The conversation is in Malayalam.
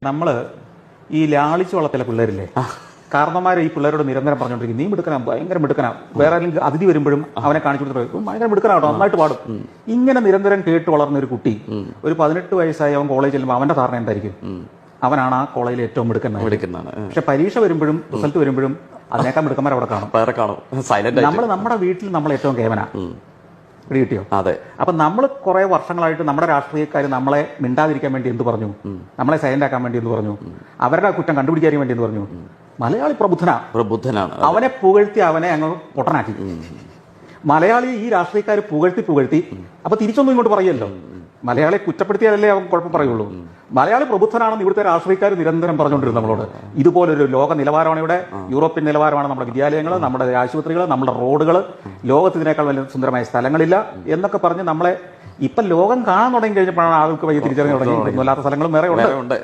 നമ്മൾ ഈ ലാളിച്ചു വളർത്തിയ പിള്ളേരില്ലേ, കാരണന്മാരെ ഈ പിള്ളേരോട് നിരന്തരം പറഞ്ഞുകൊണ്ടിരിക്കും, നീ മിടുക്കനാ, ഭയങ്കര മിടുക്കനാ, വേറെ ആരെങ്കിലും അതിഥി വരുമ്പോഴും അവനെ കാണിച്ചു കൊടുത്തിട്ട് ഭയങ്കര മിടുക്കനാട്ടോ, നന്നായിട്ട് പാടും. ഇങ്ങനെ നിരന്തരം കേട്ട് വളർന്ന ഒരു കുട്ടി ഒരു 18 വയസ്സായി അവൻ കോളേജിൽ ചെല്ലുമ്പോൾ അവന്റെ ധാരണ എന്തായിരിക്കും? അവനാണ് ആ കോളേജിൽ ഏറ്റവും മിടുക്കനാണ്. പക്ഷെ പരീക്ഷ വരുമ്പോഴും റിസൾട്ട് വരുമ്പോഴും അതിനേക്കാൾ മിടുക്കന്മാർ അവിടെ കാണും. നമ്മൾ നമ്മുടെ വീട്ടിൽ നമ്മൾ ഏറ്റവും കേവനാ. കിട്ടിയോ? അതെ. അപ്പൊ നമ്മൾ കുറെ വർഷങ്ങളായിട്ട് നമ്മുടെ രാഷ്ട്രീയക്കാർ നമ്മളെ മിണ്ടാതിരിക്കാൻ വേണ്ടി എന്ത് പറഞ്ഞു? നമ്മളെ സൈലന്റ് ആക്കാൻ വേണ്ടി എന്ത് പറഞ്ഞു? അവരുടെ കുറ്റം കണ്ടുപിടിക്കാൻ വേണ്ടി എന്ത് പറഞ്ഞു? മലയാളി പ്രബുദ്ധനാണ്. അവനെ പുകഴ്ത്തി അവനെ അങ്ങ് പൊട്ടനാക്കി. മലയാളി ഈ രാഷ്ട്രീയക്കാർ പുകഴ്ത്തി അപ്പൊ തിരിച്ചൊന്നും ഇങ്ങോട്ട് പറയല്ലോ. മലയാളി കുറ്റപ്പെടുത്തിയാലല്ലേ അവൻ കുഴപ്പം പറയുള്ളൂ. മലയാളി പ്രബുദ്ധനാണെന്ന് ഇവിടുത്തെ രാഷ്ട്രീയക്കാർ നിരന്തരം പറഞ്ഞുകൊണ്ടിരുന്നു നമ്മളോട്. ഇതുപോലൊരു ലോക നിലവാരമാണ് ഇവിടെ, യൂറോപ്യൻ നിലവാരമാണ് നമ്മുടെ വിദ്യാലയങ്ങൾ, നമ്മുടെ ആശുപത്രികൾ, നമ്മുടെ റോഡുകൾ, ലോകത്തിനേക്കാൾ വലിയ സുന്ദരമായ സ്ഥലങ്ങളില്ല എന്നൊക്കെ പറഞ്ഞ് നമ്മളെ ഇപ്പം ലോകം കാണാൻ തുടങ്ങി കഴിഞ്ഞപ്പോഴാണ് ആൾക്ക് വൈകി തിരിച്ചറിഞ്ഞു തുടങ്ങി. അല്ലാത്ത സ്ഥലങ്ങളും വേറെ ഉണ്ട്.